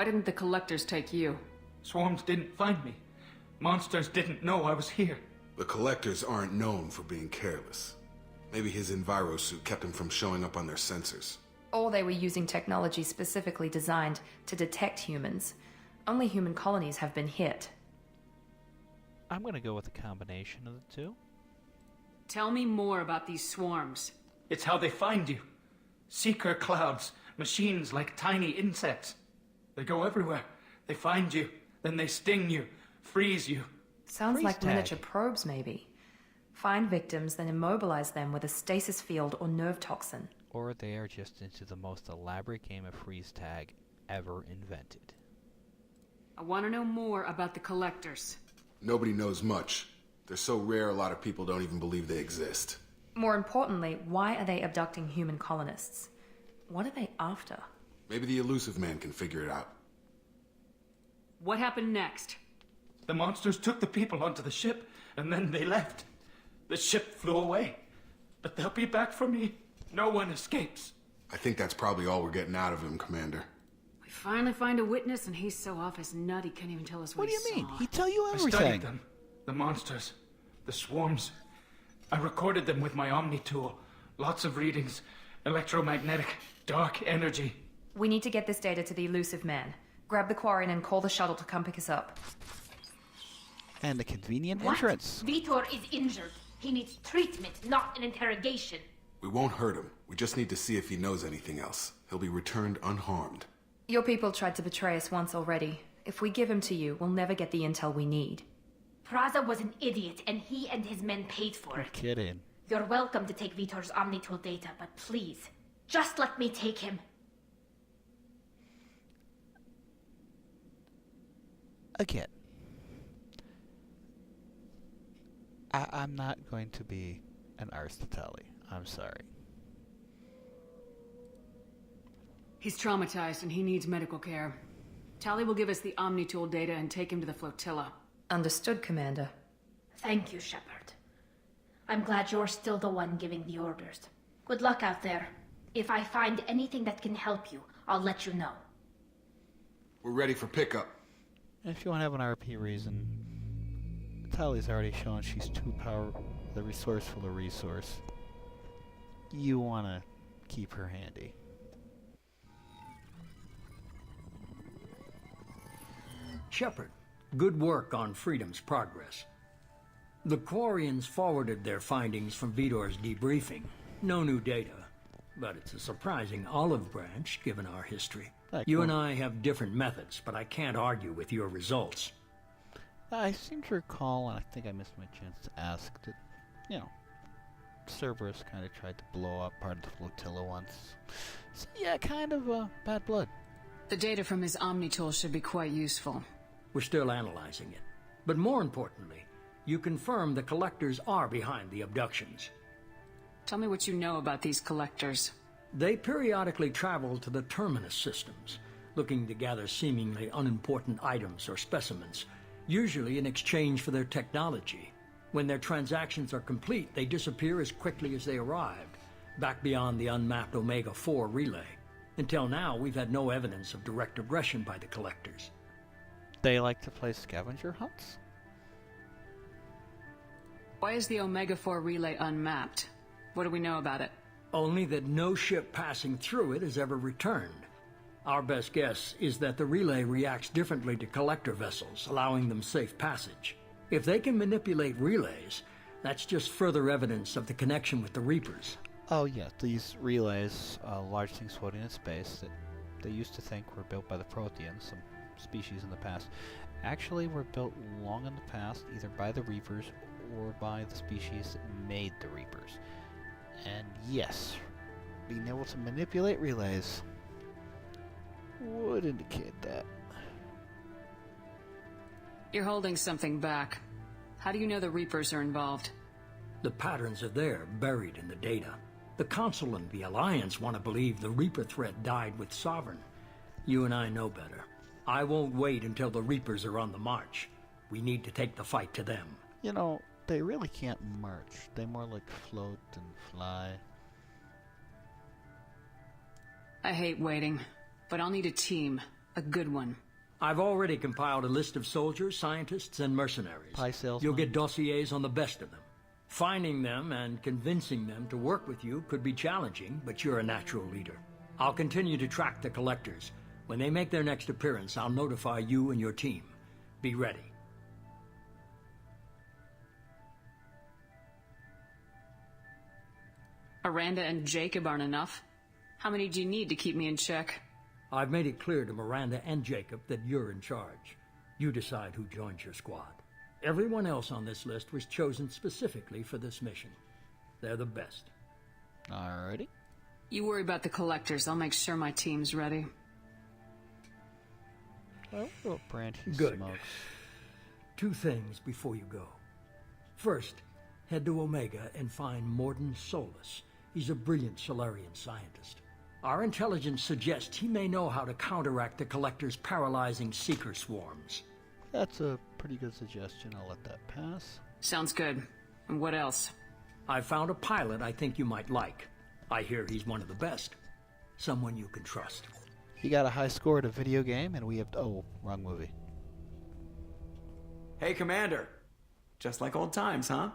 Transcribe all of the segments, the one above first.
Why didn't the collectors take you? Swarms didn't find me. Monsters didn't know I was here. The collectors aren't known for being careless. Maybe his enviro suit kept him from showing up on their sensors. Or they were using technology specifically designed to detect humans. Only human colonies have been hit. I'm gonna go with a combination of the two. Tell me more about these swarms. It's how they find you. Seeker clouds, machines like tiny insects. They go everywhere. They find you, then they sting you, freeze you. Sounds Freeze like tag. miniature probes, maybe. Find victims, then immobilize them with a stasis field or nerve toxin. Or they are just into the most elaborate game of freeze tag ever invented. I want to know more about the collectors. Nobody knows much. They're so rare a lot of people don't even believe they exist. More importantly, why are they abducting human colonists? What are they after? Maybe the elusive man can figure it out. What happened next? The monsters took the people onto the ship, and then they left. The ship flew away. But they'll be back for me. No one escapes. I think that's probably all we're getting out of him, Commander. We finally find a witness, and he's so off his nut he can't even tell us what What do you mean? saw. He'd tell you I everything. studied them. The monsters. The swarms. I recorded them with my Omni tool. Lots of readings. Electromagnetic. Dark energy. We need to get this data to the elusive man. Grab the Quarian and call the shuttle to come pick us up. And a convenient What? entrance. Vitor is injured. He needs treatment, not an interrogation. We won't hurt him. We just need to see if he knows anything else. He'll be returned unharmed. Your people tried to betray us once already. If we give him to you, we'll never get the intel we need. Praza was an idiot, and he and his men paid for You're it. kidding. You're welcome to take Vitor's Omnitool data, but please, just let me take him. Again, I'm not going to be an Arstatali. I'm sorry. He's traumatized, and he needs medical care. Tali will give us the Omnitool data and take him to the flotilla. Understood, Commander. Thank you, Shepard. I'm glad you're still the one giving the orders. Good luck out there. If I find anything that can help you, I'll let you know. We're ready for pickup. If you want to have an RP reason, Tali's already shown she's the resourceful resource. You want to keep her handy. Shepard, good work on Freedom's progress. The Quarians forwarded their findings from Vitor's debriefing. No new data, but it's a surprising olive branch given our history. You and I have different methods, but I can't argue with your results. I seem to recall, and I think I missed my chance to ask, that, Cerberus kind of tried to blow up part of the flotilla once. So yeah, kind of bad blood. The data from his Omnitool should be quite useful. We're still analyzing it. But more importantly, you confirm the collectors are behind the abductions. Tell me what you know about these collectors. They periodically travel to the Terminus systems, looking to gather seemingly unimportant items or specimens, usually in exchange for their technology. When their transactions are complete, they disappear as quickly as they arrived, back beyond the unmapped Omega-4 relay. Until now, we've had no evidence of direct aggression by the collectors. They like to play scavenger hunts? Why is the Omega-4 relay unmapped? What do we know about it? Only that no ship passing through it has ever returned. Our best guess is that the relay reacts differently to collector vessels, allowing them safe passage. If they can manipulate relays, that's just further evidence of the connection with the Reapers. Oh yeah, these relays, large things floating in space that they used to think were built by the Protheans, some species in the past, actually were built long in the past, either by the Reapers or by the species that made the Reapers. And yes, being able to manipulate relays would indicate that. You're holding something back. How do you know the Reapers are involved? The patterns are there, buried in the data. The Council and the Alliance want to believe the Reaper threat died with Sovereign. You and I know better. I won't wait until the Reapers are on the march. We need to take the fight to them. You know, they really can't march. They more like float and fly. I hate waiting, but I'll need a team. A good one. I've already compiled a list of soldiers, scientists, and mercenaries. Pie salesman. You'll get dossiers on the best of them. Finding them and convincing them to work with you could be challenging, but you're a natural leader. I'll continue to track the collectors. When they make their next appearance, I'll notify you and your team. Be ready. Miranda and Jacob aren't enough. How many do you need to keep me in check? I've made it clear to Miranda and Jacob that you're in charge. You decide who joins your squad. Everyone else on this list was chosen specifically for this mission. They're the best. Alrighty. You worry about the collectors. I'll make sure my team's ready. Oh, little branch he Good. smokes. 2 things before you go. First, head to Omega and find Morden Solus. He's a brilliant Solarian scientist. Our intelligence suggests he may know how to counteract the Collector's paralyzing Seeker swarms. That's a pretty good suggestion. I'll let that pass. Sounds good. And what else? I found a pilot I think you might like. I hear he's one of the best. Someone you can trust. He got a high score at a video game, and we have... Oh, wrong movie. Hey, Commander. Just like old times, huh?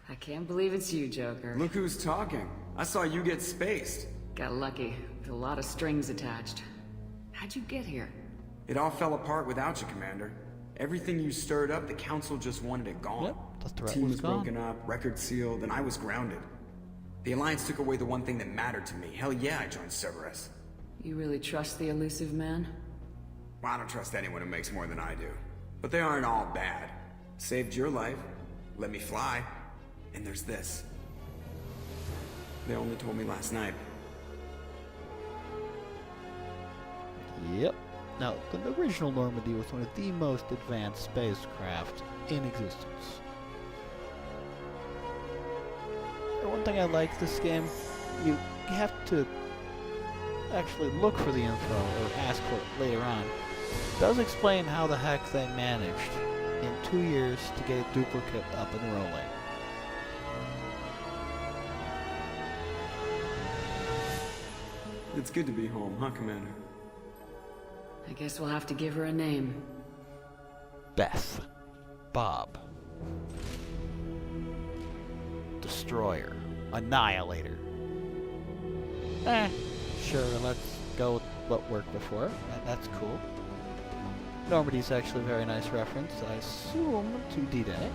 I can't believe it's you, Joker. Look who's talking. I saw you get spaced. Got lucky, with a lot of strings attached. How'd you get here? It all fell apart without you, Commander. Everything you stirred up, the Council just wanted it gone. Yep, the threat Team was was gone. broken up, record sealed, and I was grounded. The Alliance took away the one thing that mattered to me. Hell yeah, I joined Cerberus. You really trust the elusive man? Well, I don't trust anyone who makes more than I do. But they aren't all bad. Saved your life, let me fly, and there's this. They only told me last night. Yep. Now, the original Normandy was one of the most advanced spacecraft in existence. The one thing I like this game, you have to actually look for the info or ask for it later on. It does explain how the heck they managed in 2 years to get a duplicate up and rolling. It's good to be home, huh, Commander? I guess we'll have to give her a name. Beth. Bob. Destroyer. Annihilator. Sure, let's go with what worked before. That's cool. Normandy's actually a very nice reference, I assume, to D-Day.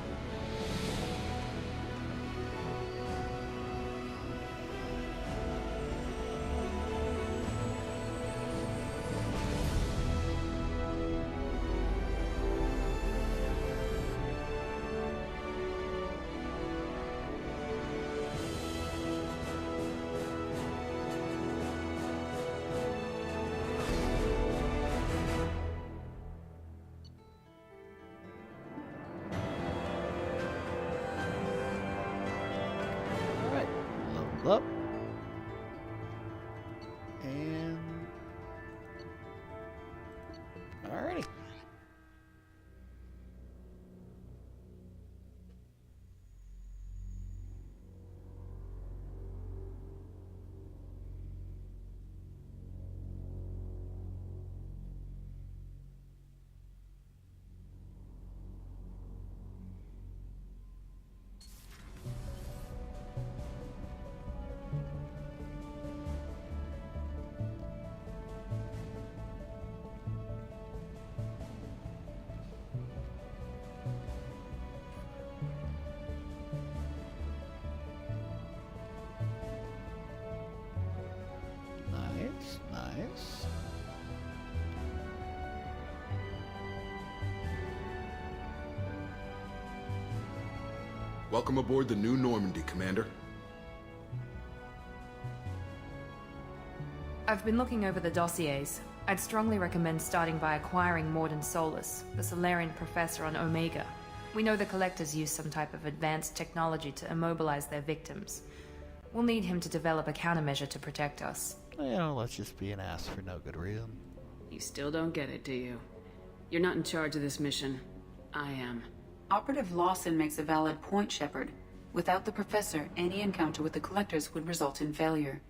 Up. And... Alrighty. Nice. Welcome aboard the new Normandy, Commander. I've been looking over the dossiers. I'd strongly recommend starting by acquiring Morden Solus, the Solarian professor on Omega. We know the Collectors use some type of advanced technology to immobilize their victims. We'll need him to develop a countermeasure to protect us. Let's just be an ass for no good reason. You still don't get it, do you? You're not in charge of this mission. I am. Operative Lawson makes a valid point, Shepard. Without the Professor, any encounter with the Collectors would result in failure.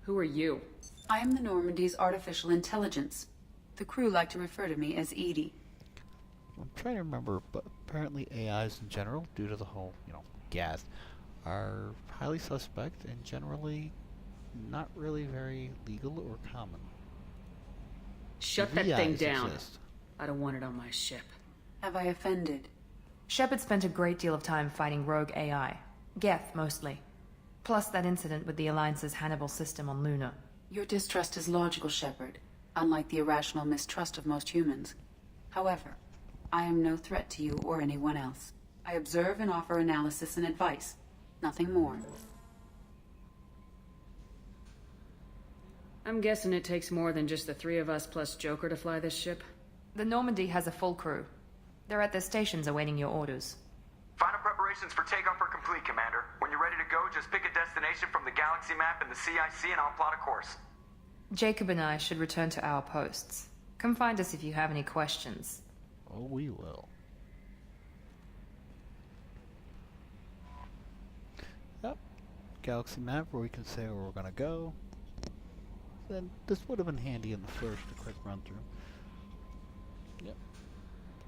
Who are you? I am the Normandy's artificial intelligence. The crew like to refer to me as Edie. I'm trying to remember, but apparently AIs in general, due to the whole, gas, are highly suspect and generally not really very legal or common. Shut that thing VIs down. exist. I don't want it on my ship. Have I offended? Shepard spent a great deal of time fighting rogue AI. Geth, mostly. Plus that incident with the Alliance's Hannibal system on Luna. Your distrust is logical, Shepard, unlike the irrational mistrust of most humans. However, I am no threat to you or anyone else. I observe and offer analysis and advice. Nothing more. I'm guessing it takes more than just the three of us plus Joker to fly this ship. The Normandy has a full crew. They're at their stations awaiting your orders. Final preparations for takeoff are complete, Commander. When you're ready to go, just pick a destination from the galaxy map and the CIC and I'll plot a course. Jacob and I should return to our posts. Come find us if you have any questions. Oh, we will. Yep. Galaxy map where we can say where we're gonna go. Then this would have been handy in the first, a quick run through. Yep.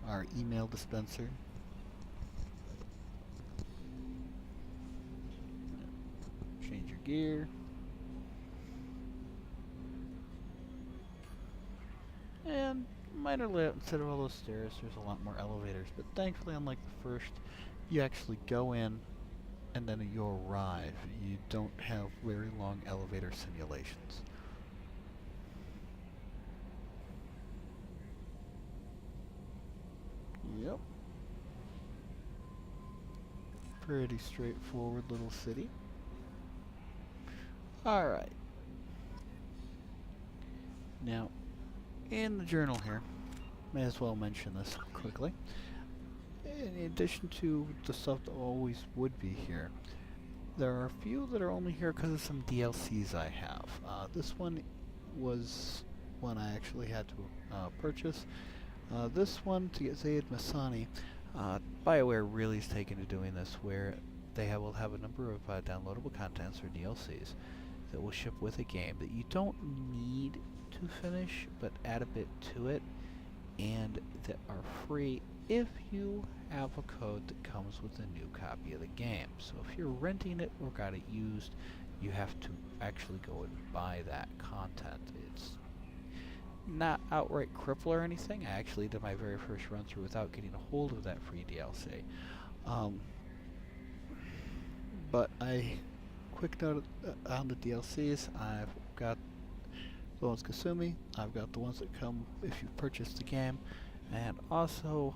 Our email dispenser. Change your gear. And minor layout, instead of all those stairs, there's a lot more elevators. But thankfully, unlike the first, you actually go in and then you arrive. You don't have very long elevator simulations. Yep. Pretty straightforward little city. Alright. Now, in the journal here, may as well mention this quickly. In addition to the stuff that always would be here, there are a few that are only here because of some DLCs I have. This one was one I actually had to purchase. This one, to get Zaid Masani, BioWare really is taken to doing this, where they will have a number of downloadable contents or DLCs that will ship with a game that you don't need to finish, but add a bit to it, and that are free if you have a code that comes with a new copy of the game. So if you're renting it or got it used, you have to actually go and buy that content. It's not outright cripple or anything. I actually did my very first run through without getting a hold of that free DLC. But quick note on the DLCs, I've got the ones Kasumi, I've got the ones that come if you purchase the game, and also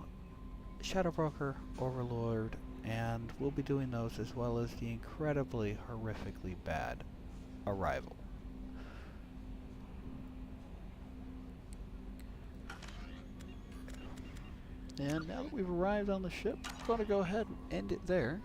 Shadow Broker, Overlord, and we'll be doing those as well as the incredibly horrifically bad Arrival. And now that we've arrived on the ship, I'm going to go ahead and end it there.